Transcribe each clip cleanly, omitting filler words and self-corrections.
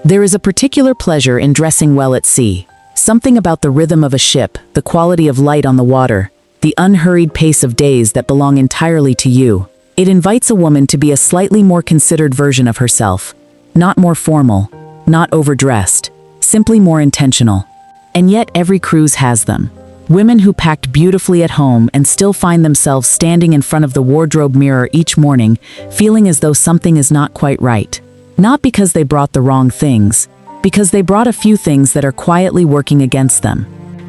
There is a particular pleasure in dressing well at sea. Something about the rhythm of a ship, the quality of light on the water, the unhurried pace of days that belong entirely to you. It invites a woman to be a slightly more considered version of herself. Not more formal, not overdressed, simply more intentional. And yet every cruise has them. Women who packed beautifully at home and still find themselves standing in front of the wardrobe mirror each morning, feeling as though something is not quite right. Not because they brought the wrong things, because they brought a few things that are quietly working against them.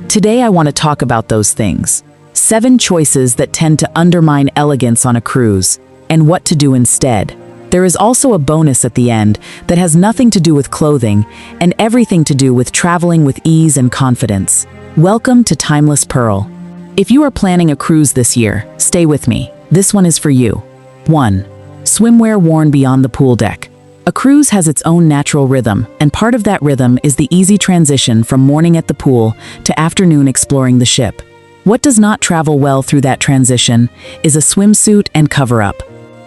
Today I want to talk about those things. 7 choices that tend to undermine elegance on a cruise, and what to do instead. There is also a bonus at the end that has nothing to do with clothing and everything to do with traveling with ease and confidence. Welcome to Timeless Pearl. If you are planning a cruise this year, stay with me. This one is for you. 1. Swimwear worn beyond the pool deck. A cruise has its own natural rhythm, and part of that rhythm is the easy transition from morning at the pool to afternoon exploring the ship. What does not travel well through that transition is a swimsuit and cover-up.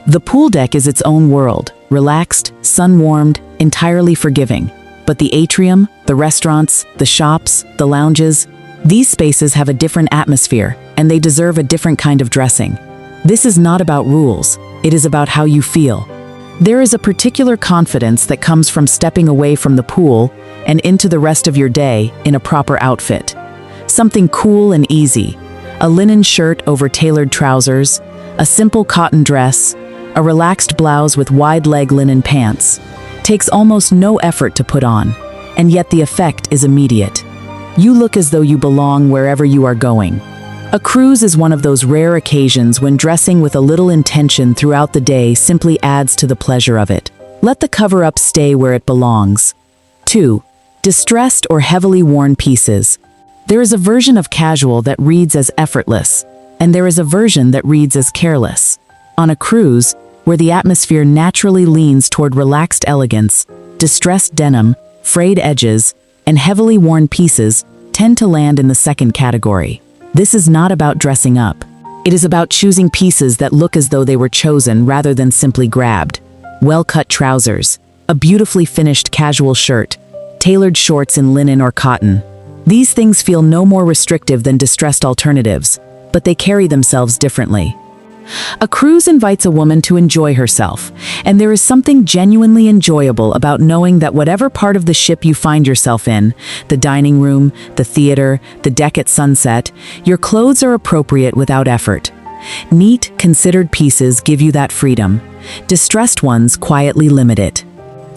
The pool deck is its own world, relaxed, sun-warmed, entirely forgiving. But the atrium, the restaurants, the shops, the lounges, these spaces have a different atmosphere, and they deserve a different kind of dressing. This is not about rules, it is about how you feel. There is a particular confidence that comes from stepping away from the pool and into the rest of your day in a proper outfit. Something cool and easy, a linen shirt over tailored trousers, a simple cotton dress, a relaxed blouse with wide leg linen pants. Takes almost no effort to put on, and yet the effect is immediate. You look as though you belong wherever you are going. A cruise is one of those rare occasions when dressing with a little intention throughout the day simply adds to the pleasure of it. Let the cover-up stay where it belongs. 2. Distressed or heavily worn pieces. There is a version of casual that reads as effortless, and there is a version that reads as careless. On a cruise, where the atmosphere naturally leans toward relaxed elegance, distressed denim, frayed edges, and heavily worn pieces tend to land in the second category. This is not about dressing up. It is about choosing pieces that look as though they were chosen rather than simply grabbed. Well-cut trousers, a beautifully finished casual shirt, tailored shorts in linen or cotton. These things feel no more restrictive than distressed alternatives, but they carry themselves differently. A cruise invites a woman to enjoy herself, and there is something genuinely enjoyable about knowing that whatever part of the ship you find yourself in, the dining room, the theater, the deck at sunset, your clothes are appropriate without effort. Neat, considered pieces give you that freedom. Distressed ones quietly limit it.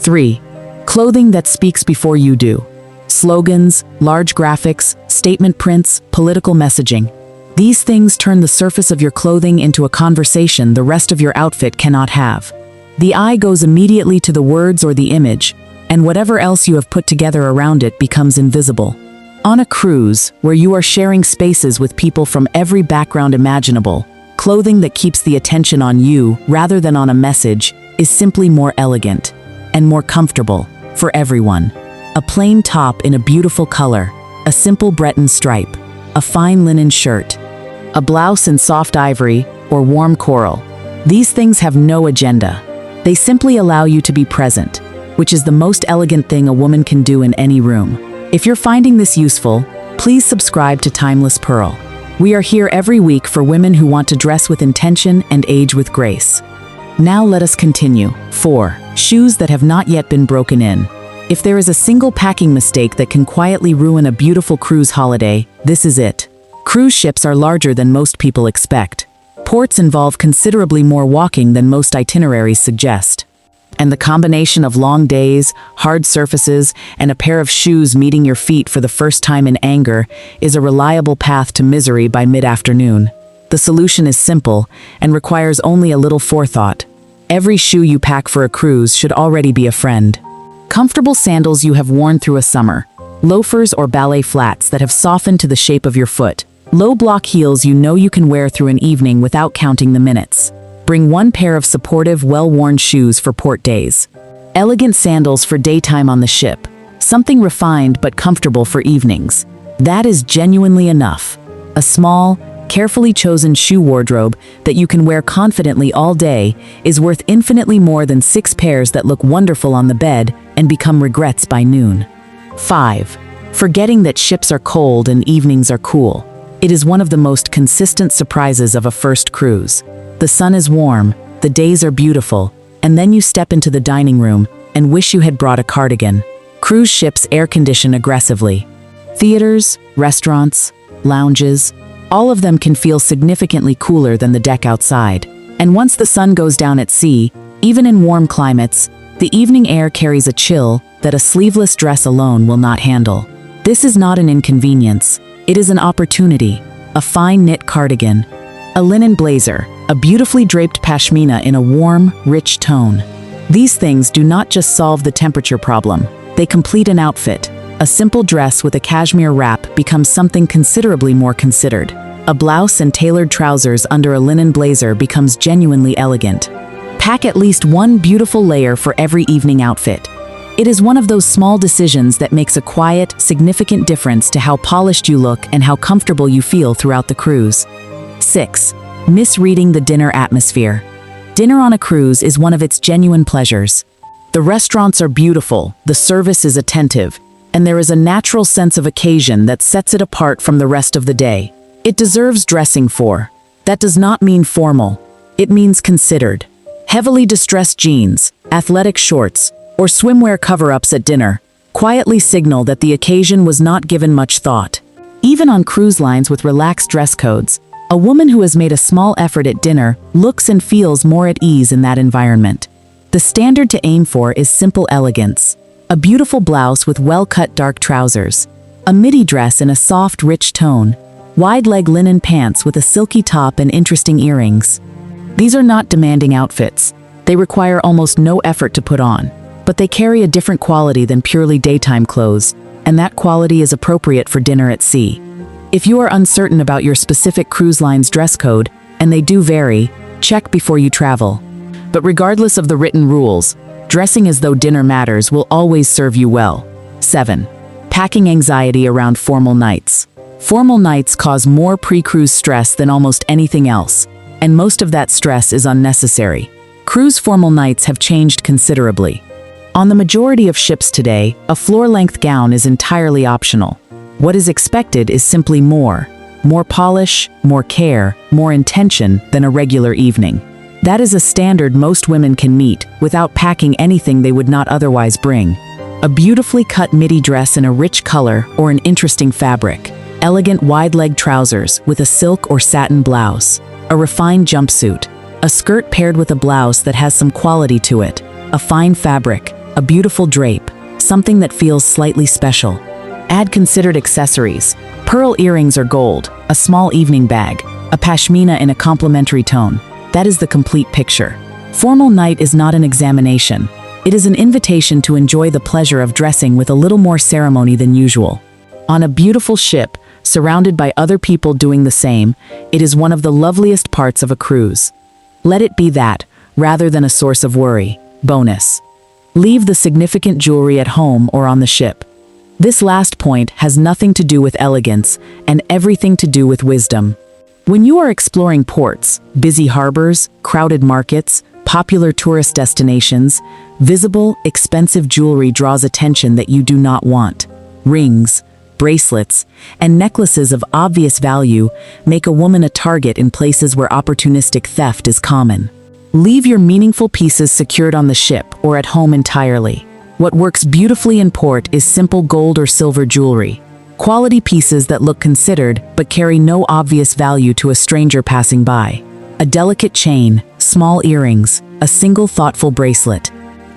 3. Clothing that speaks before you do. Slogans, large graphics, statement prints, political messaging. These things turn the surface of your clothing into a conversation the rest of your outfit cannot have. The eye goes immediately to the words or the image, and whatever else you have put together around it becomes invisible. On a cruise, where you are sharing spaces with people from every background imaginable, clothing that keeps the attention on you rather than on a message is simply more elegant and more comfortable for everyone. A plain top in a beautiful color, a simple Breton stripe, a fine linen shirt, a blouse in soft ivory or warm coral. These things have no agenda. They simply allow you to be present, which is the most elegant thing a woman can do in any room. If you're finding this useful, please subscribe to Timeless Pearl. We are here every week for women who want to dress with intention and age with grace. Now let us continue. 4. Shoes that have not yet been broken in. If there is a single packing mistake that can quietly ruin a beautiful cruise holiday, this is it. Cruise ships are larger than most people expect. Ports involve considerably more walking than most itineraries suggest. And the combination of long days, hard surfaces, and a pair of shoes meeting your feet for the first time in anger is a reliable path to misery by mid-afternoon. The solution is simple and requires only a little forethought. Every shoe you pack for a cruise should already be a friend. Comfortable sandals you have worn through a summer. Loafers or ballet flats that have softened to the shape of your foot. Low block heels you know you can wear through an evening without counting the minutes. Bring one pair of supportive, well-worn shoes for port days. Elegant sandals for daytime on the ship. Something refined but comfortable for evenings. That is genuinely enough. A small, carefully chosen shoe wardrobe that you can wear confidently all day is worth infinitely more than 6 pairs that look wonderful on the bed and become regrets by noon. 5. Forgetting that ships are cold and evenings are cool. It is one of the most consistent surprises of a first cruise. The sun is warm, the days are beautiful, and then you step into the dining room and wish you had brought a cardigan. Cruise ships air condition aggressively. Theaters, restaurants, lounges, all of them can feel significantly cooler than the deck outside. And once the sun goes down at sea, even in warm climates, the evening air carries a chill that a sleeveless dress alone will not handle. This is not an inconvenience. It is an opportunity. A fine knit cardigan, a linen blazer, a beautifully draped pashmina in a warm, rich tone. These things do not just solve the temperature problem. They complete an outfit. A simple dress with a cashmere wrap becomes something considerably more considered. A blouse and tailored trousers under a linen blazer becomes genuinely elegant. Pack at least one beautiful layer for every evening outfit. It is one of those small decisions that makes a quiet, significant difference to how polished you look and how comfortable you feel throughout the cruise. 6. Misreading the dinner atmosphere. Dinner on a cruise is one of its genuine pleasures. The restaurants are beautiful, the service is attentive, and there is a natural sense of occasion that sets it apart from the rest of the day. It deserves dressing for. That does not mean formal. It means considered. Heavily distressed jeans, athletic shorts, or swimwear cover-ups at dinner quietly signal that the occasion was not given much thought. Even on cruise lines with relaxed dress codes, a woman who has made a small effort at dinner looks and feels more at ease in that environment. The standard to aim for is simple elegance. A beautiful blouse with well-cut dark trousers, a midi dress in a soft, rich tone, wide-leg linen pants with a silky top and interesting earrings. These are not demanding outfits. They require almost no effort to put on, but they carry a different quality than purely daytime clothes, and that quality is appropriate for dinner at sea. If you are uncertain about your specific cruise line's dress code, and they do vary, check before you travel. But regardless of the written rules, dressing as though dinner matters will always serve you well. 7. Packing anxiety around formal nights. Formal nights cause more pre-cruise stress than almost anything else, and most of that stress is unnecessary. Cruise formal nights have changed considerably. On the majority of ships today, a floor-length gown is entirely optional. What is expected is simply more polish, more care, more intention than a regular evening. That is a standard most women can meet without packing anything they would not otherwise bring. A beautifully cut midi dress in a rich color or an interesting fabric, elegant wide-leg trousers with a silk or satin blouse, a refined jumpsuit, a skirt paired with a blouse that has some quality to it, a fine fabric, a beautiful drape, something that feels slightly special. Add considered accessories, pearl earrings or gold, a small evening bag, a pashmina in a complementary tone. That is the complete picture. Formal night is not an examination. It is an invitation to enjoy the pleasure of dressing with a little more ceremony than usual. On a beautiful ship, surrounded by other people doing the same, it is one of the loveliest parts of a cruise. Let it be that, rather than a source of worry. Bonus. Leave the significant jewelry at home or on the ship. This last point has nothing to do with elegance and everything to do with wisdom. When you are exploring ports, busy harbors, crowded markets, popular tourist destinations, visible, expensive jewelry draws attention that you do not want. Rings, bracelets, and necklaces of obvious value make a woman a target in places where opportunistic theft is common. Leave your meaningful pieces secured on the ship or at home entirely. What works beautifully in port is simple gold or silver jewelry. Quality pieces that look considered but carry no obvious value to a stranger passing by. A delicate chain, small earrings, a single thoughtful bracelet.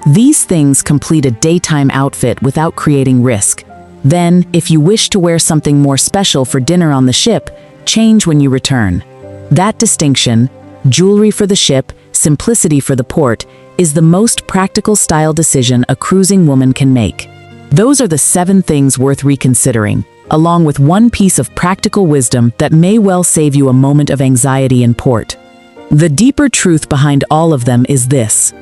These things complete a daytime outfit without creating risk. Then, if you wish to wear something more special for dinner on the ship, change when you return. That distinction, jewelry for the ship, simplicity for the port, is the most practical style decision a cruising woman can make. Those are the 7 things worth reconsidering, along with one piece of practical wisdom that may well save you a moment of anxiety in port. The deeper truth behind all of them is this: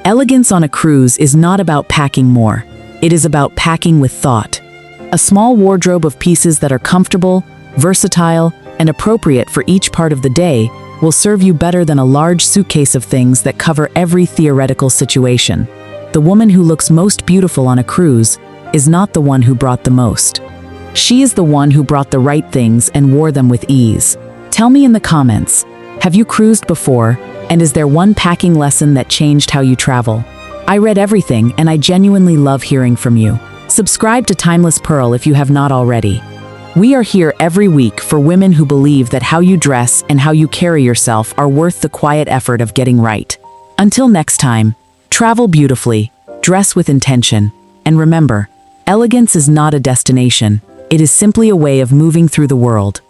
elegance on a cruise is not about packing more. It is about packing with thought. A small wardrobe of pieces that are comfortable, versatile, and appropriate for each part of the day, will serve you better than a large suitcase of things that cover every theoretical situation. The woman who looks most beautiful on a cruise is not the one who brought the most. She is the one who brought the right things and wore them with ease. Tell me in the comments, have you cruised before, and is there one packing lesson that changed how you travel? I read everything, and I genuinely love hearing from you. Subscribe to Timeless Pearl if you have not already. We are here every week for women who believe that how you dress and how you carry yourself are worth the quiet effort of getting right. Until next time, travel beautifully, dress with intention, and remember, elegance is not a destination, it is simply a way of moving through the world.